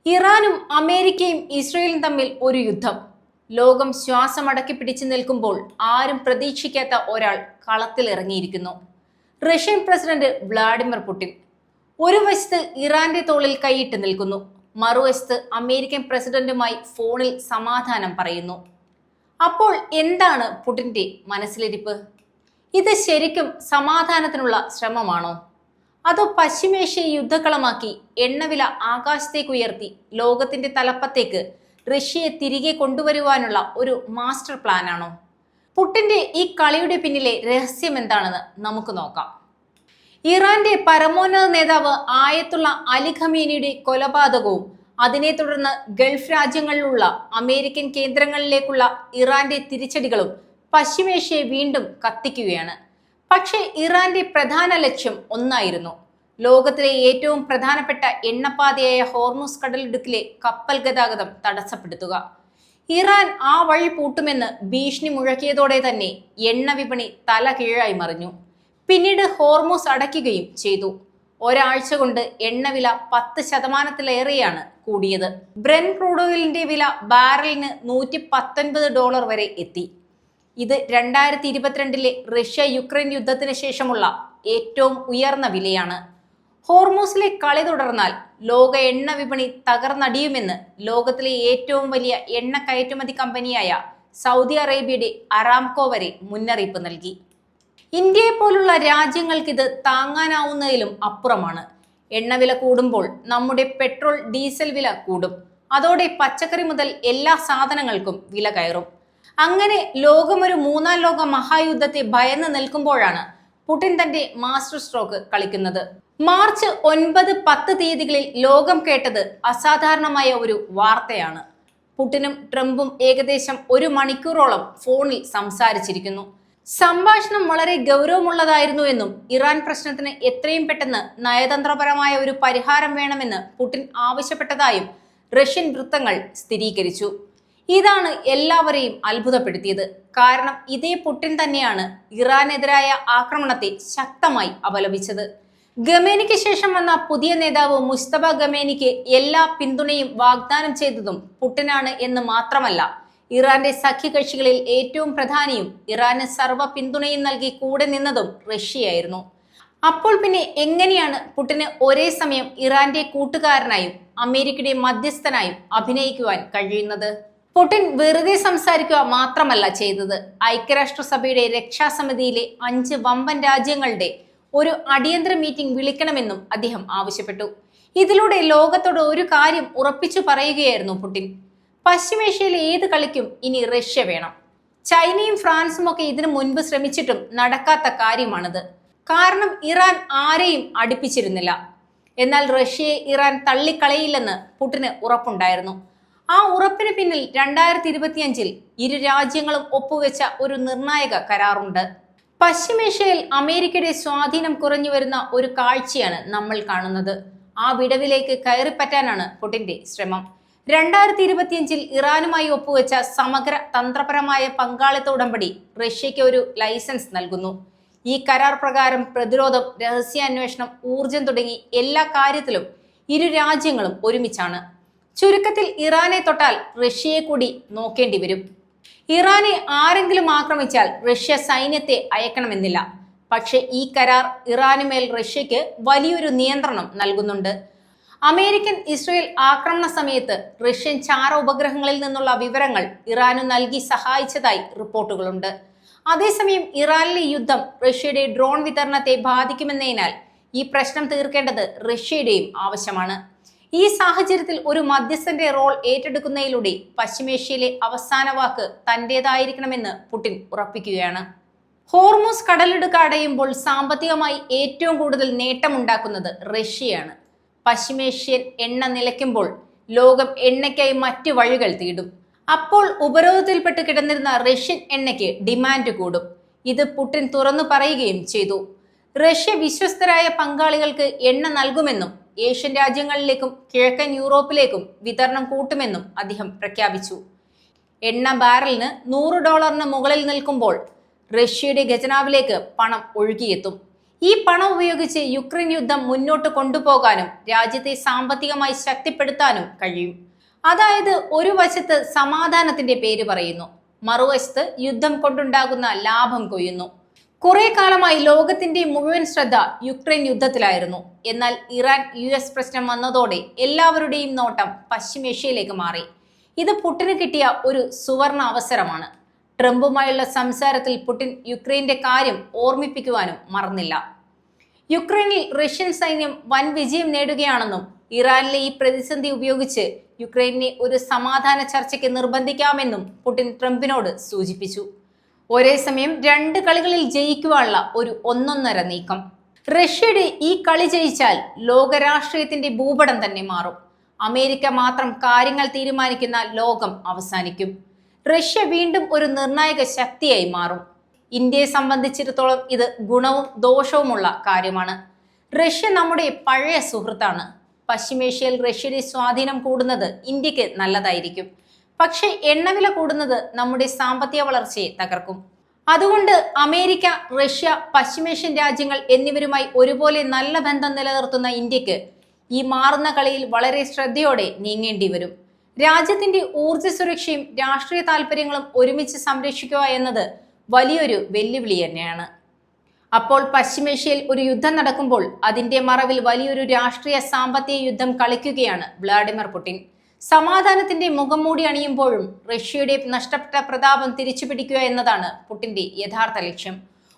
ഇറാനും അമേരിക്കയും ഇസ്രയേലും തമ്മിൽ ഒരു യുദ്ധം. ലോകം ശ്വാസമടക്കി പിടിച്ചു നിൽക്കുമ്പോൾ ആരും പ്രതീക്ഷിക്കാത്ത ഒരാൾ കളത്തിലിറങ്ങിയിരിക്കുന്നു. റഷ്യൻ പ്രസിഡന്റ് വ്ളാഡിമിർ പുടിൻ ഒരു വശത്ത് ഇറാന്റെ തോളിൽ കൈയിട്ട് നിൽക്കുന്നു, മറുവശത്ത് അമേരിക്കൻ പ്രസിഡന്റുമായി ഫോണിൽ സമാധാനം പറയുന്നു. അപ്പോൾ എന്താണ് പുടിന്റെ മനസ്സിലിരിപ്പ്? ഇത് ശരിക്കും സമാധാനത്തിനുള്ള ശ്രമമാണോ, അതോ പശ്ചിമേഷ്യയെ യുദ്ധക്കളമാക്കി എണ്ണവില ആകാശത്തേക്ക് ഉയർത്തി ലോകത്തിന്റെ തലപ്പത്തേക്ക് റഷ്യയെ തിരികെ കൊണ്ടുവരുവാനുള്ള ഒരു മാസ്റ്റർ പ്ലാനാണോ? പുടിന്റെ ഈ കളിയുടെ പിന്നിലെ രഹസ്യം എന്താണെന്ന് നമുക്ക് നോക്കാം. ഇറാന്റെ പരമോന്നത നേതാവ് ആയത്തുള്ള അലി ഖമേനിയുടെ കൊലപാതകവും അതിനെ തുടർന്ന് ഗൾഫ് രാജ്യങ്ങളിലുള്ള അമേരിക്കൻ കേന്ദ്രങ്ങളിലേക്കുള്ള ഇറാന്റെ തിരിച്ചടികളും പശ്ചിമേഷ്യയെ വീണ്ടും കത്തിക്കുകയാണ്. പക്ഷേ ഇറാന്റെ പ്രധാന ലക്ഷ്യം ഒന്നായിരുന്നു: ലോകത്തിലെ ഏറ്റവും പ്രധാനപ്പെട്ട എണ്ണപ്പാതയായ ഹോർമുസ് കടലിടുക്കിലെ കപ്പൽ ഗതാഗതം തടസ്സപ്പെടുത്തുക. ഇറാൻ ആ വഴി പൂട്ടുമെന്ന് ഭീഷണി മുഴക്കിയതോടെ തന്നെ എണ്ണ വിപണി തല കീഴായി മറിഞ്ഞു. പിന്നീട് ഹോർമുസ് അടയ്ക്കുകയും ചെയ്തു. ഒരാഴ്ച കൊണ്ട് എണ്ണവില 10% കൂടിയത്. ബ്രെൻ ക്രൂഡ് ഓയിലിന്റെ വില ബാരലിന് $119 വരെ എത്തി. ഇത് 2022 റഷ്യ യുക്രൈൻ യുദ്ധത്തിന് ശേഷമുള്ള ഏറ്റവും ഉയർന്ന വിലയാണ്. ഹോർമൂസിലെ കളി തുടർന്നാൽ ലോക എണ്ണ വിപണി തകർന്നടിയുമെന്ന് ലോകത്തിലെ ഏറ്റവും വലിയ എണ്ണ കയറ്റുമതി കമ്പനിയായ സൗദി അറേബ്യയുടെ അറാംകോ വരെ മുന്നറിയിപ്പ് നൽകി. ഇന്ത്യയെ പോലുള്ള രാജ്യങ്ങൾക്കിത് താങ്ങാനാവുന്നതിലും അപ്പുറമാണ്. എണ്ണവില കൂടുമ്പോൾ നമ്മുടെ പെട്രോൾ ഡീസൽ വില കൂടും. അതോടെ പച്ചക്കറി മുതൽ എല്ലാ സാധനങ്ങൾക്കും വില കയറും. അങ്ങനെ ലോകമൊരു മൂന്നാം ലോക മഹായുദ്ധത്തെ ഭയന്ന് നിൽക്കുമ്പോഴാണ് പുടിൻ തന്റെ മാസ്റ്റർ സ്ട്രോക്ക് കളിക്കുന്നത്. മാർച്ച് 9, 10 തീയതികളിൽ ലോകം കേട്ടത് അസാധാരണമായ ഒരു വാർത്തയാണ്. പുടിനും ട്രംപും ഏകദേശം 1 മണിക്കൂറോളം ഫോണിൽ സംസാരിച്ചിരിക്കുന്നു. സംഭാഷണം വളരെ ഗൗരവമുള്ളതായിരുന്നു എന്നും ഇറാൻ പ്രശ്നത്തിന് എത്രയും പെട്ടെന്ന് നയതന്ത്രപരമായ ഒരു പരിഹാരം വേണമെന്ന് പുടിൻ ആവശ്യപ്പെട്ടതായും റഷ്യൻ വൃത്തങ്ങൾ സ്ഥിരീകരിച്ചു. ഇതാണ് എല്ലാവരെയും അത്ഭുതപ്പെടുത്തിയത്. കാരണം ഇതേ പുടിൻ തന്നെയാണ് ഇറാനെതിരായ ആക്രമണത്തെ ശക്തമായി അപലപിച്ചത്. ഖമേനിക്ക് ശേഷം വന്ന പുതിയ നേതാവ് മുസ്തഫ ഖമേനിക്ക് എല്ലാ പിന്തുണയും വാഗ്ദാനം ചെയ്തതും പുടിനാണ് എന്ന് മാത്രമല്ല, ഇറാന്റെ സഖ്യകക്ഷികളിൽ ഏറ്റവും പ്രധാനിയും ഇറാന് സർവ്വ പിന്തുണയും നൽകി കൂടെ നിന്നതും റഷ്യയായിരുന്നു. അപ്പോൾ പിന്നെ എങ്ങനെയാണ് പുടിന് ഒരേ സമയം ഇറാന്റെ കൂട്ടുകാരനായും അമേരിക്കയുടെ മധ്യസ്ഥനായും അഭിനയിക്കുവാൻ കഴിയുന്നത്? പുടിൻ വെറുതെ സംസാരിക്കുക മാത്രമല്ല ചെയ്തത്. ഐക്യരാഷ്ട്രസഭയുടെ രക്ഷാസമിതിയിലെ 5 വമ്പൻ രാജ്യങ്ങളുടെ ഒരു അടിയന്തര മീറ്റിംഗ് വിളിക്കണമെന്നും അദ്ദേഹം ആവശ്യപ്പെട്ടു. ഇതിലൂടെ ലോകത്തോട് ഒരു കാര്യം ഉറപ്പിച്ചു പറയുകയായിരുന്നു പുടിൻ: പശ്ചിമേഷ്യയിലെ ഏത് കളിക്കും ഇനി റഷ്യ വേണം. ചൈനയും ഫ്രാൻസും ഒക്കെ ഇതിനു മുൻപ് ശ്രമിച്ചിട്ടും നടക്കാത്ത കാര്യമാണിത്. കാരണം ഇറാൻ ആരെയും അടുപ്പിച്ചിരുന്നില്ല. എന്നാൽ റഷ്യയെ ഇറാൻ തള്ളിക്കളയില്ലെന്ന് പുടിന് ഉറപ്പുണ്ടായിരുന്നു. ആ ഉറപ്പിന് പിന്നിൽ 2025 ഇരു രാജ്യങ്ങളും ഒപ്പുവെച്ച ഒരു നിർണായക കരാറുണ്ട്. പശ്ചിമേഷ്യയിൽ അമേരിക്കയുടെ സ്വാധീനം കുറഞ്ഞു വരുന്ന ഒരു കാഴ്ചയാണ് നമ്മൾ കാണുന്നത്. ആ വിടവിലേക്ക് കയറിപ്പറ്റാനാണ് പുടിന്റെ ശ്രമം. 2025 ഇറാനുമായി ഒപ്പുവെച്ച സമഗ്ര തന്ത്രപരമായ പങ്കാളിത്ത ഉടമ്പടി റഷ്യയ്ക്ക് ഒരു ലൈസൻസ് നൽകുന്നു. ഈ കരാർ പ്രകാരം പ്രതിരോധം, രഹസ്യാന്വേഷണം, ഊർജം തുടങ്ങി എല്ലാ കാര്യത്തിലും ഇരു രാജ്യങ്ങളും ഒരുമിച്ചാണ്. ചുരുക്കത്തിൽ ഇറാനെ തൊട്ടാൽ റഷ്യയെ കൂടി നോക്കേണ്ടി വരും. ഇറാനെ ആരെങ്കിലും ആക്രമിച്ചാൽ റഷ്യ സൈന്യത്തെ അയക്കണമെന്നില്ല. പക്ഷെ ഈ കരാർ ഇറാനുമേൽ റഷ്യക്ക് വലിയൊരു നിയന്ത്രണം നൽകുന്നുണ്ട്. അമേരിക്കൻ ഇസ്രയേൽ ആക്രമണ സമയത്ത് റഷ്യൻ ചാര ഉപഗ്രഹങ്ങളിൽ നിന്നുള്ള വിവരങ്ങൾ ഇറാനു നൽകി സഹായിച്ചതായി റിപ്പോർട്ടുകളുണ്ട്. അതേസമയം ഇറാനിലെ യുദ്ധം റഷ്യയുടെ ഡ്രോൺ വിതരണത്തെ ബാധിക്കുമെന്നതിനാൽ ഈ പ്രശ്നം തീർക്കേണ്ടത് റഷ്യയുടെയും ആവശ്യമാണ്. ഈ സാഹചര്യത്തിൽ ഒരു മധ്യസ്ഥന്റെ റോൾ ഏറ്റെടുക്കുന്നതിലൂടെ പശ്ചിമേഷ്യയിലെ അവസാന വാക്ക് തന്റേതായിരിക്കണമെന്ന് പുടിൻ ഉറപ്പിക്കുകയാണ്. ഹോർമുസ് കടലിടുക്ക് അടയുമ്പോൾ സാമ്പത്തികമായി ഏറ്റവും കൂടുതൽ നേട്ടമുണ്ടാക്കുന്നത് റഷ്യയാണ്. പശ്ചിമേഷ്യൻ എണ്ണ നിലയ്ക്കുമ്പോൾ ലോകം എണ്ണയ്ക്കായി മറ്റു വഴികൾ തേടും. അപ്പോൾ ഉപരോധത്തിൽപ്പെട്ട് കിടന്നിരുന്ന റഷ്യൻ എണ്ണയ്ക്ക് ഡിമാൻഡ് കൂടും. ഇത് പുടിൻ തുറന്നു പറയുകയും ചെയ്തു. റഷ്യ വിശ്വസ്തരായ പങ്കാളികൾക്ക് എണ്ണ നൽകുമെന്നും ഏഷ്യൻ രാജ്യങ്ങളിലേക്കും കിഴക്കൻ യൂറോപ്പിലേക്കും വിതരണം കൂട്ടുമെന്നും അദ്ദേഹം പ്രഖ്യാപിച്ചു. എണ്ണ ബാരലിന് $100 മുകളിൽ നിൽക്കുമ്പോൾ റഷ്യയുടെ ഖജനാവിലേക്ക് പണം ഒഴുകിയെത്തും. ഈ പണം ഉപയോഗിച്ച് യുക്രൈൻ യുദ്ധം മുന്നോട്ട് കൊണ്ടുപോകാനും രാജ്യത്തെ സാമ്പത്തികമായി ശക്തിപ്പെടുത്താനും കഴിയും. അതായത് ഒരു വശത്ത് സമാധാനത്തിന്റെ പേര് പറയുന്നു, മറുവശത്ത് യുദ്ധം കൊണ്ടുണ്ടാകുന്ന ലാഭം കൊയ്യുന്നു. കുറെ കാലമായി ലോകത്തിന്റെ മുഴുവൻ ശ്രദ്ധ യുക്രൈൻ യുദ്ധത്തിലായിരുന്നു. എന്നാൽ ഇറാൻ US പ്രശ്നം വന്നതോടെ എല്ലാവരുടെയും നോട്ടം പശ്ചിമേഷ്യയിലേക്ക് മാറി. ഇത് പുടിന് കിട്ടിയ ഒരു സുവർണ അവസരമാണ്. ട്രംപുമായുള്ള സംസാരത്തിൽ പുടിൻ യുക്രൈന്റെ കാര്യം ഓർമ്മിപ്പിക്കുവാനും മറന്നില്ല. യുക്രൈനിൽ റഷ്യൻ സൈന്യം വൻ വിജയം നേടുകയാണെന്നും ഇറാനിലെ ഈ പ്രതിസന്ധി ഉപയോഗിച്ച് യുക്രൈനെ ഒരു സമാധാന ചർച്ചയ്ക്ക് നിർബന്ധിക്കാമെന്നും പുടിൻ ട്രംപിനോട് സൂചിപ്പിച്ചു. ഒരേ സമയം 2 കളികളിൽ ജയിക്കുവാനുള്ള ഒരു ഒന്നൊന്നര നീക്കം. റഷ്യയുടെ ഈ കളി ജയിച്ചാൽ ലോകരാഷ്ട്രീയത്തിന്റെ ഭൂപടം തന്നെ മാറും. അമേരിക്ക മാത്രം കാര്യങ്ങൾ തീരുമാനിക്കുന്ന ലോകം അവസാനിക്കും. റഷ്യ വീണ്ടും ഒരു നിർണായക ശക്തിയായി മാറും. ഇന്ത്യയെ സംബന്ധിച്ചിടത്തോളം ഇത് ഗുണവും ദോഷവുമുള്ള കാര്യമാണ്. റഷ്യ നമ്മുടെ പഴയ സുഹൃത്താണ്. പശ്ചിമേഷ്യയിൽ റഷ്യയുടെ സ്വാധീനം കൂടുന്നത് ഇന്ത്യക്ക് നല്ലതായിരിക്കും. പക്ഷേ എണ്ണവില കൂടുന്നത് നമ്മുടെ സാമ്പത്തിക വളർച്ചയെ തകർക്കും. അതുകൊണ്ട് അമേരിക്ക, റഷ്യ, പശ്ചിമേഷ്യൻ രാജ്യങ്ങൾ എന്നിവരുമായി ഒരുപോലെ നല്ല ബന്ധം നിലനിർത്തുന്ന ഇന്ത്യക്ക് ഈ മാറുന്ന കളിയിൽ വളരെ ശ്രദ്ധയോടെ നീങ്ങേണ്ടി വരും. രാജ്യത്തിന്റെ ഊർജ്ജ സുരക്ഷയും രാഷ്ട്രീയ താല്പര്യങ്ങളും ഒരുമിച്ച് സംരക്ഷിക്കുക എന്നത് വലിയൊരു വെല്ലുവിളി തന്നെയാണ്. അപ്പോൾ പശ്ചിമേഷ്യയിൽ ഒരു യുദ്ധം നടക്കുമ്പോൾ അതിന്റെ മറവിൽ വലിയൊരു രാഷ്ട്രീയ സാമ്പത്തിക യുദ്ധം കളിക്കുകയാണ് വ്ളാഡിമിർ പുടിൻ. സമാധാനത്തിന്റെ മുഖംമൂടി അണിയുമ്പോഴും റഷ്യയുടെ നഷ്ടപ്പെട്ട പ്രതാപം തിരിച്ചുപിടിക്കുക എന്നതാണ് പുടിന്റെ യഥാർത്ഥ ലക്ഷ്യം.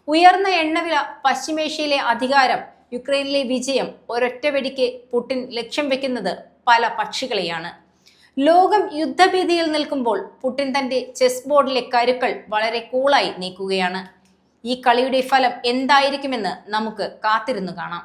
ഉയർന്ന എണ്ണവില, പശ്ചിമേഷ്യയിലെ അധികാരം, യുക്രൈനിലെ വിജയം, ഒരൊറ്റ വെടിക്ക് പുടിൻ ലക്ഷ്യം വെക്കുന്നത് പല പക്ഷികളെയാണ്. ലോകം യുദ്ധഭീതിയിൽ നിൽക്കുമ്പോൾ പുടിൻ തന്റെ ചെസ് ബോർഡിലെ കരുക്കൾ വളരെ കൂളായി നീക്കുകയാണ്. ഈ കളിയുടെ ഫലം എന്തായിരിക്കുമെന്ന് നമുക്ക് കാത്തിരുന്നു കാണാം.